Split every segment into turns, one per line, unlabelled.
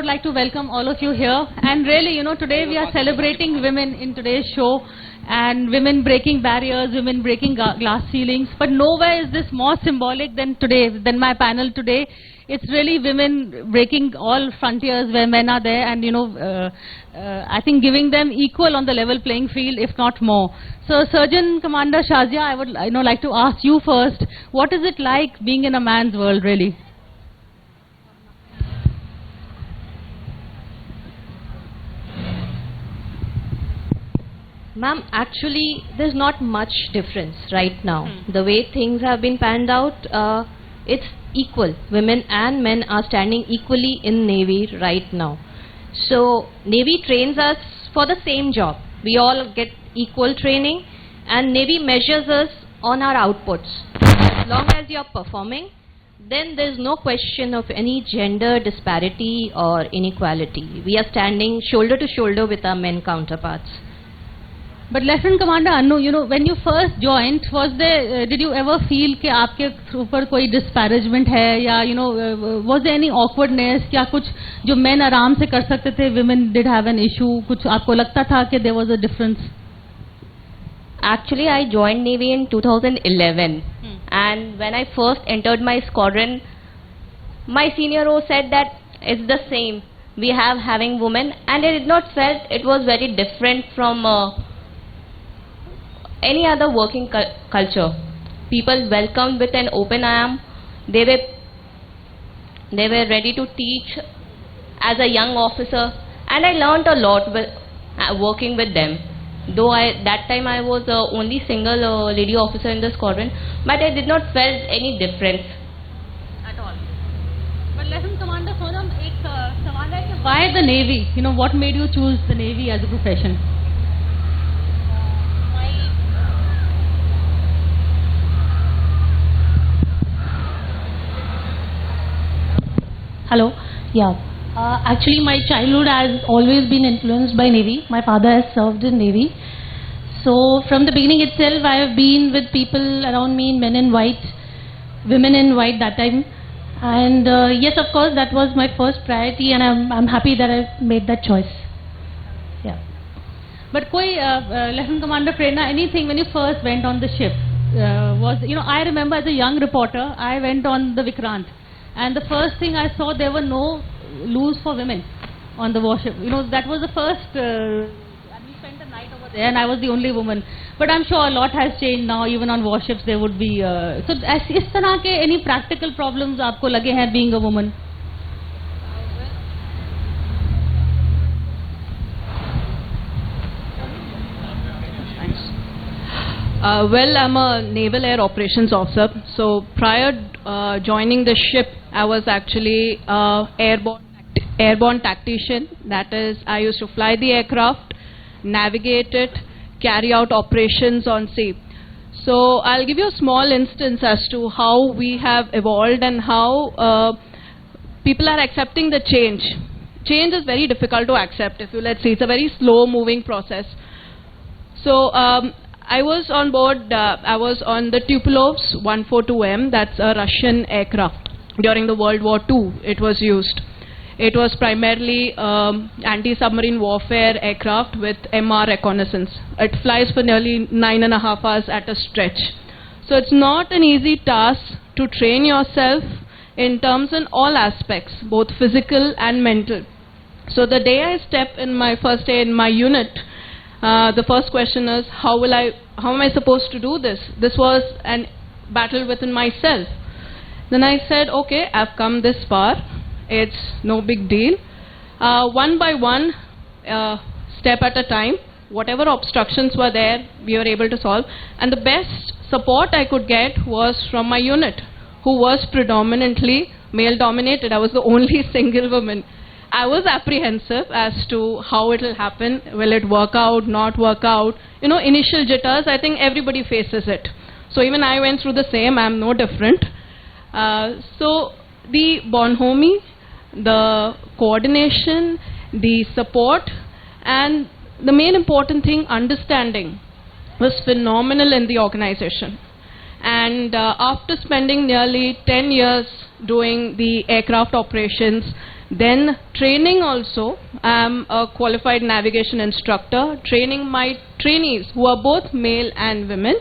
would like to welcome all of you here. And really, today we are celebrating women in today's show, and women breaking barriers, women breaking glass ceilings. But nowhere is this more symbolic than my panel today. It's really women breaking all frontiers where men are there, and I think giving them equal on the level playing field, if not more. So, Surgeon Commander Shazia, I would like to ask you first, what is it like being in a man's world, really?
Ma'am, actually, there's not much difference right now. The way things have been panned out, it's equal. Women and men are standing equally in Navy right now. So, Navy trains us for the same job. We all get equal training, and Navy measures us on our outputs. As long as you're performing, then there's no question of any gender disparity or inequality. We are standing shoulder to shoulder with our men counterparts.
But Lieutenant Commander Annu, when you first joined, did you ever feel कि आपके ऊपर कोई disparagement है, या was there any awkwardness? क्या कुछ जो men आराम से कर सकते थे, women did have an issue? कुछ आपको लगता था कि there was a difference?
Actually, I joined Navy in 2011, and when I first entered my squadron, my senior O said that it's the same. We have having women, and I did not felt it was very different from any other working culture. People welcomed with an open arm. They were ready to teach as a young officer, and I learned a lot working with them. Though that time I was the only single lady officer in the squadron, but I did not felt any difference
at all. But Lieutenant Commander Sonam, एक सवाल है कि why the Navy? What made you choose the Navy as a profession?
Hello. Yeah. Actually, my childhood has always been influenced by Navy. My father has served in Navy. So from the beginning itself, I have been with people around me in men in white, women in white that time. And yes, of course, that was my first priority, and I'm happy that I made that choice. Yeah.
But Lieutenant Commander Prerna, anything when you first went on the ship, I remember as a young reporter, I went on the Vikrant. And the first thing I saw, there were no loos for women on the warship. That was the first, and we spent the night over there, and I was the only woman. But I'm sure a lot has changed now. Even on warships, there would be. So, is तरह के any practical problems आपको लगे हैं being a woman?
Well, I'm a Naval Air Operations Officer. So prior joining the ship, I was actually airborne tactician. That is, I used to fly the aircraft, navigate it, carry out operations on sea. So I'll give you a small instance as to how we have evolved and how people are accepting the change. Change is very difficult to accept. Let's see, it's a very slow-moving process. So I was on board, I was on the Tupolov's 142M, that's a Russian aircraft. During the World War II, it was used. It was primarily anti-submarine warfare aircraft with MR reconnaissance. It flies for nearly 9.5 hours at a stretch. So it's not an easy task to train yourself in terms in all aspects, both physical and mental. So the day I step in my first day in my unit, the first question is, how am I supposed to do this? This was a battle within myself. Then I said, okay, I've come this far. It's no big deal. One by one, step at a time, whatever obstructions were there, we were able to solve. And the best support I could get was from my unit, who was predominantly male-dominated. I was the only single woman. I was apprehensive as to how it will happen. Will it work out, not work out? Initial jitters, I think everybody faces it. So even I went through the same. I'm no different. So the bonhomie, the coordination, the support, and the main important thing, understanding, was phenomenal in the organization. And after spending nearly 10 years doing the aircraft operations, Then training also, I'm a qualified navigation instructor, training my trainees who are both male and women,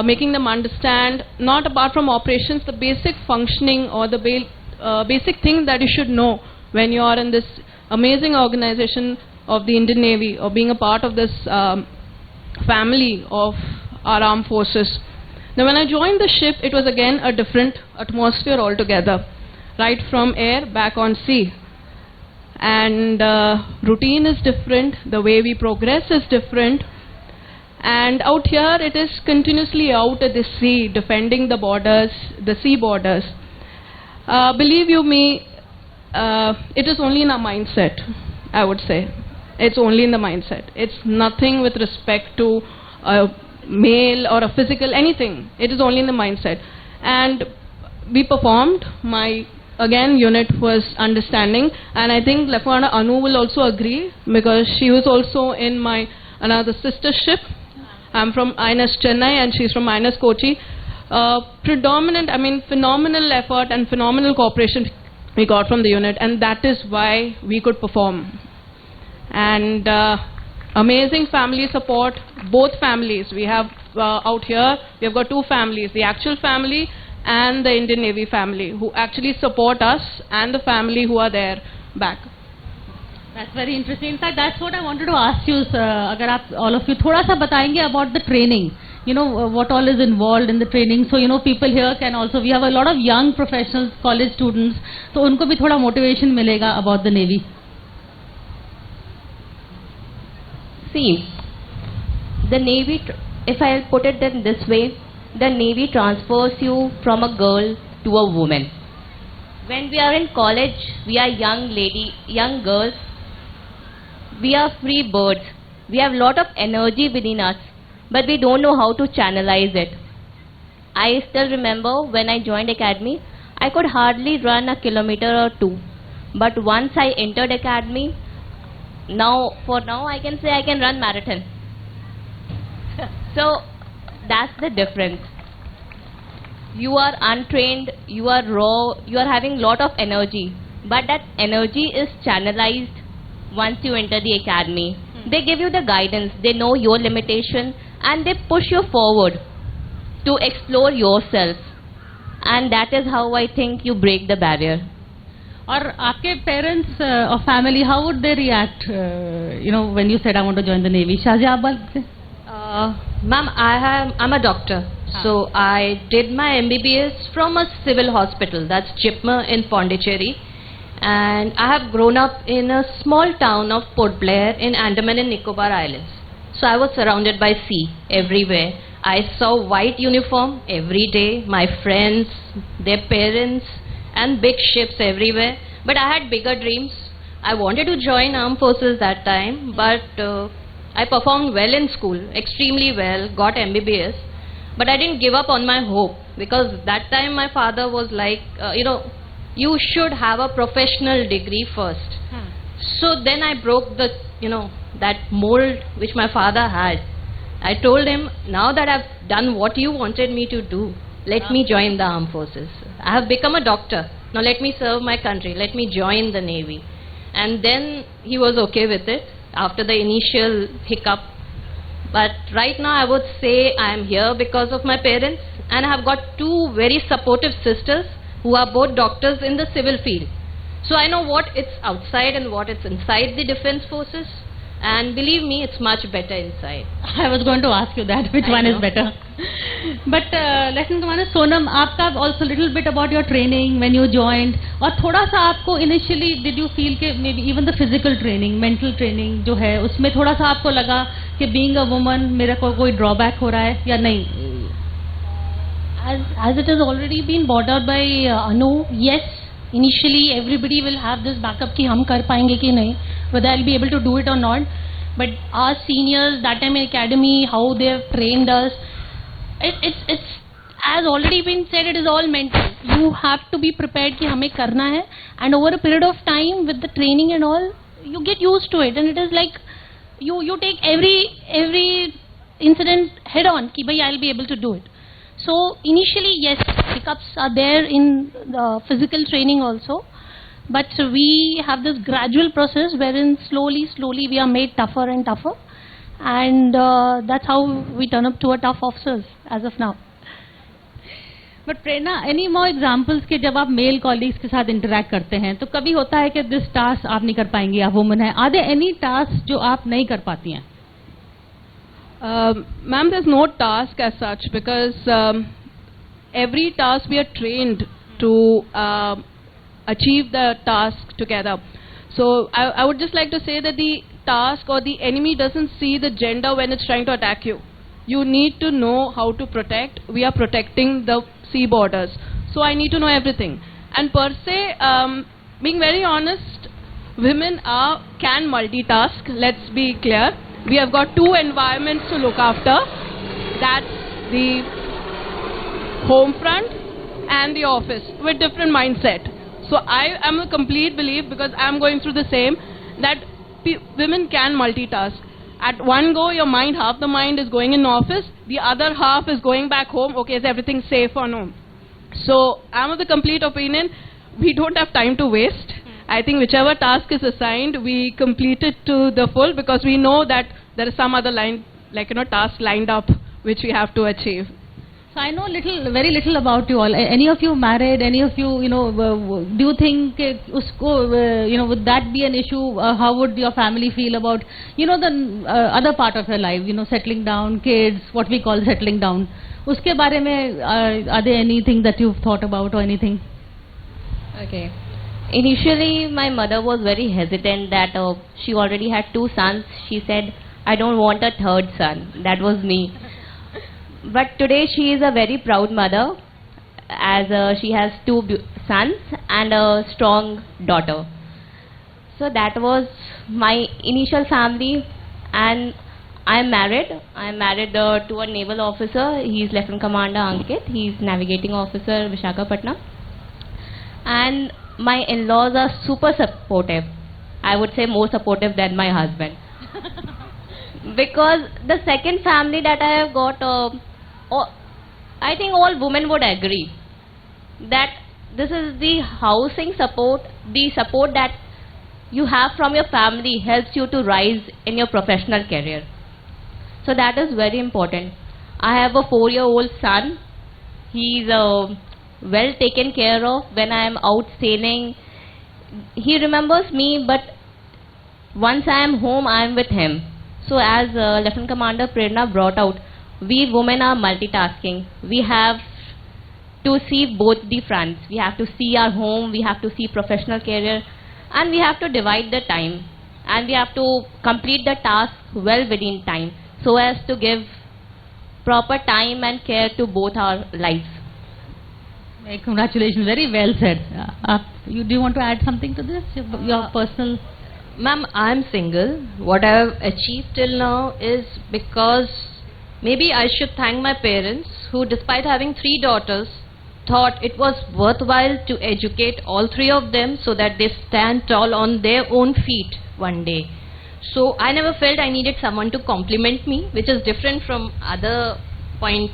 making them understand, not apart from operations, the basic functioning or the basic thing that you should know when you are in this amazing organization of the Indian Navy, or being a part of this family of our armed forces. Now when I joined the ship, it was again a different atmosphere altogether, right from air back on sea. And routine is different, the way we progress is different. And out here it is continuously out at the sea, defending the borders, the sea borders. Believe you me, it is only in our mindset, I would say. It's only in the mindset. It's nothing with respect to a male or a physical, anything. It is only in the mindset. And we performed. My, again, unit was understanding. And I think Lieutenant Anu will also agree, because she was also in my another sister ship. I'm from INS Chennai and she's from INS Kochi. Predominant, I mean, phenomenal effort and phenomenal cooperation we got from the unit, and that is why we could perform. And amazing family support, both families. We have out here, we have got two families, the actual family and the Indian Navy family, who actually support us, and the family who are there back.
That's very interesting. In fact, that's what I wanted to ask you, sir. Agar aap, all of you, thoda sa batayenge about the training. You know, what all is involved in the training. So, you know, people here can also, we have a lot of young professionals, college students. So, unko bhi thoda motivation milega about the Navy.
See, the Navy, if I'll put it in this way, the Navy transfers you from a girl to a woman. When we are in college, we are young girls. We are free birds. We have a lot of energy within us, but we don't know how to channelize it. I still remember when I joined academy, I could hardly run a kilometer or two. But once I entered academy, now I can say I can run marathon. So that's the difference. You are untrained, you are raw, you are having lot of energy, but that energy is channelized once you enter the academy. They give you the guidance, they know your limitation, and they push you forward to explore yourself. And that is how I think you break the barrier.
और आपके parents or family, how would they react, you know, when you said I want to join the Navy? Shazia, आप बोल.
Ma'am, I'm a doctor. So I did my MBBS from a civil hospital, that's Chipma in Pondicherry. And I have grown up in a small town of Port Blair in Andaman and Nicobar Islands. So I was surrounded by sea everywhere. I saw white uniform every day, my friends, their parents, and big ships everywhere. But I had bigger dreams. I wanted to join armed forces that time, but I performed well in school, extremely well, got MBBS. But I didn't give up on my hope, because that time my father was like, you know, you should have a professional degree first. So then I broke the, you know, that mold which my father had. I told him, now that I've done what you wanted me to do, let me join the armed forces. I have become a doctor. Now let me serve my country. Let me join the Navy. And then he was okay with it after the initial hiccup. But right now I would say I am here because of my parents, and I have got two very supportive sisters who are both doctors in the civil field. So I know what it's outside and what it's inside the defense forces. And believe me, it's much better inside.
I was going to ask you that, which one is better. But Lieutenant Commander Sonam, aapka also a little bit about your training when you joined. और थोड़ा सा आपको initially did you feel कि maybe even the physical training, mental training जो है, उसमें थोड़ा सा आपको लगा कि being a woman मेरा कोई drawback हो रहा है या नहीं?
As it has already been brought out by Anu, yes, initially everybody will have this backup कि हम कर पाएंगे कि नहीं, whether I'll be able to do it or not. But our seniors that time in academy, how they have trained us, it's as already been said, it is all mental. You have to be prepared कि हमें करना है, and over a period of time with the training and all, you get used to it, and it is like you take every incident head on कि भाई I'll be able to do it. So initially, yes, hiccups are there in the physical training also, But we have this gradual process wherein slowly we are made tougher and tougher, and that's how we turn up to a tough officers as of now.
But Prerna, any more examples के जब आप mail colleagues के साथ interact करते हैं तो कभी होता है कि दिस टास्क आप नहीं कर पाएंगी, आप वुमन है, आर देयर एनी टास्क जो आप नहीं कर पाती हैं?
Ma'am, there's no task as such because every task we are trained to achieve the task together. So I would just like to say that the task or the enemy doesn't see the gender when it's trying to attack you. You need to know how to protect. We are protecting the sea borders. So I need to know everything. And per se, being very honest, women can multitask. Let's be clear. We have got two environments to look after. That's the home front and the office with different mindset. So I am a complete belief, because I am going through the same, that women can multitask. At one go, your mind, half the mind is going in office, the other half is going back home. Okay, is everything safe or no? So I'm of the complete opinion, we don't have time to waste. I think whichever task is assigned, we complete it to the full, because we know that there is some other task lined up which we have to achieve.
So I know very little about you all. Any of you married? Any of you, do you think would that be an issue? How would your family feel about, the other part of your life, settling down, kids, what we call settling down? Uske bare mein, are there anything that you've thought about or anything?
Okay. Initially, my mother was very hesitant that she already had 2 sons. She said, I don't want a 3rd son. That was me. But today she is a very proud mother, as she has 2 sons and a strong daughter. So that was my initial family, and I am married. I am married to a naval officer. He is Lieutenant Commander Ankit. He is navigating officer Visakhapatnam. And my in-laws are super supportive. I would say more supportive than my husband. Because the second family that I have got, I think all women would agree that this is the housing support, the support that you have from your family helps you to rise in your professional career. So that is very important. I have a 4-year-old son. He is well taken care of when I am out sailing. He remembers me, but once I am home, I am with him. So as Lieutenant Commander Prerna brought out, we women are multitasking. We have to see both the fronts. We have to see our home, we have to see professional career, and we have to divide the time. And we have to complete the task well within time, so as to give proper time and care to both our lives.
Congratulations, very well said. Do you want to add something to this? Your personal...
Ma'am, I'm single. What I have achieved till now is because maybe I should thank my parents, who despite having 3 daughters, thought it was worthwhile to educate all 3 of them so that they stand tall on their own feet one day. So I never felt I needed someone to compliment me, which is different from other point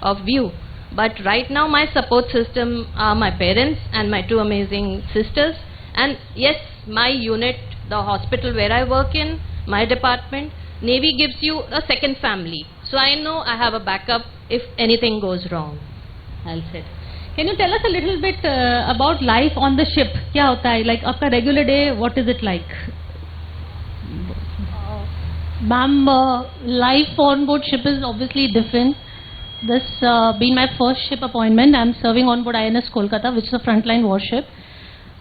of view. But right now my support system are my parents and my 2 amazing sisters. And yes, my unit, the hospital where I work in, my department, Navy gives you a second family. So I know I have a backup if anything goes wrong. I'll say.
Can you tell us a little bit about life on the ship? Kya hota hai? Like, aapka regular day, what is it like?
Ma'am, life on board ship is obviously different. This being my first ship appointment, I'm serving on board INS Kolkata, which is a frontline warship.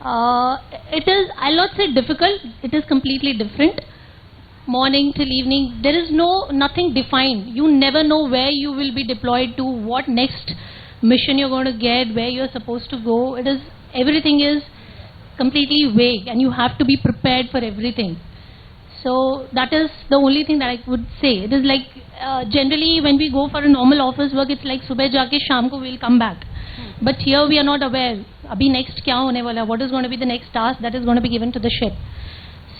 It is, I'll not say difficult, it is completely different. Morning till evening, there is nothing defined. You never know where you will be deployed to, what next mission you're going to get, where you're supposed to go. Everything is completely vague, and you have to be prepared for everything. So that is the only thing that I would say. It is like generally when we go for a normal office work, it's like subah jaake sham ko we'll come back. But here we are not aware. Abhi next kya hone wala? What is going to be the next task that is going to be given to the ship?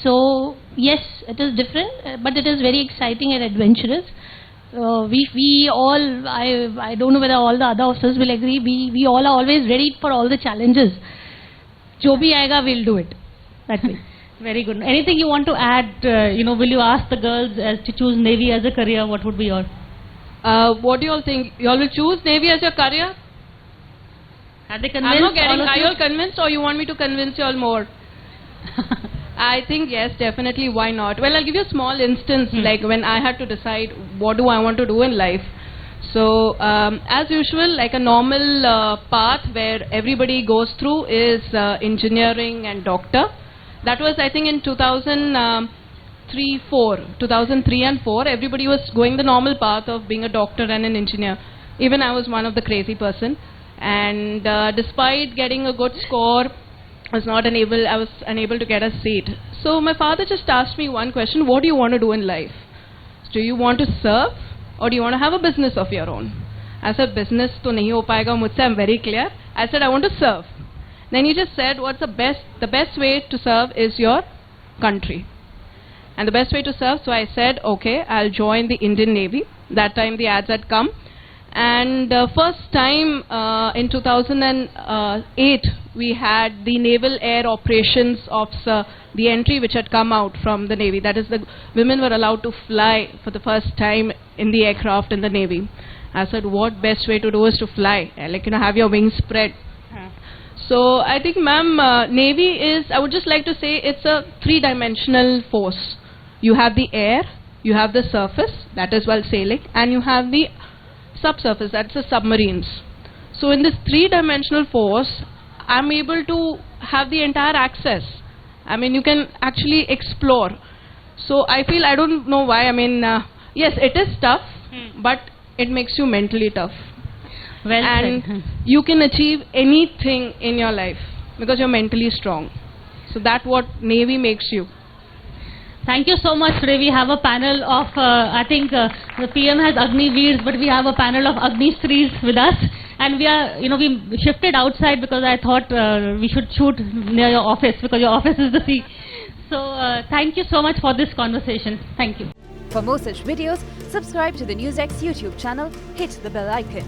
So yes, it is different, but it is very exciting and adventurous. We all, I don't know whether all the other officers will agree, we all are always ready for all the challenges. जो भी आएगा we'll do it. That way.
Very good. Anything you want to add? Will you ask the girls to choose Navy as a career? What would be your?
What do you all think? You all will choose Navy as your career?
Are they convinced?
I'm not getting.
All of
Are you
you?
all convinced, or you want me to convince you all more? I think yes, definitely. Why not? Well, I'll give you a small instance. Like when I had to decide what do I want to do in life. So, as usual, like a normal path where everybody goes through is engineering and doctor. That was, I think, in 2003 and 4, everybody was going the normal path of being a doctor and an engineer. Even I was one of the crazy person. And despite getting a good score, I was unable to get a seat. So my father just asked me one question: what do you want to do in life? Do you want to serve, or do you want to have a business of your own? I said, business to nahi ho payega mujhse, I'm very clear. I said, I want to serve. Then he just said, what's the best way to serve is your country. And the best way to serve, so I said, okay, I'll join the Indian Navy. That time the ads had come. And first time in 2008, we had the Naval Air Operations Officer, the entry which had come out from the Navy. That is, the women were allowed to fly for the first time in the aircraft in the Navy. I said, what best way to do is to fly, like, have your wings spread. So I think, ma'am, Navy is, I would just like to say, it's a three-dimensional force. You have the air, you have the surface, that is while sailing, and you have the subsurface, that's the submarines. So in this three-dimensional force, I'm able to have the entire access. I mean, you can actually explore. So I feel, I don't know why, I mean, yes, it is tough, but it makes you mentally tough.
Well
and
said.
You can achieve anything in your life because you're mentally strong. So that's what Navy makes you.
Thank you so much. Today we have a panel of, I think the PM has Agni Veers, but we have a panel of Agni Stries with us. And we are, we shifted outside because I thought we should shoot near your office because your office is the sea. So thank you so much for this conversation. Thank you.
For more such videos, subscribe to the NewsX YouTube channel, hit the bell icon.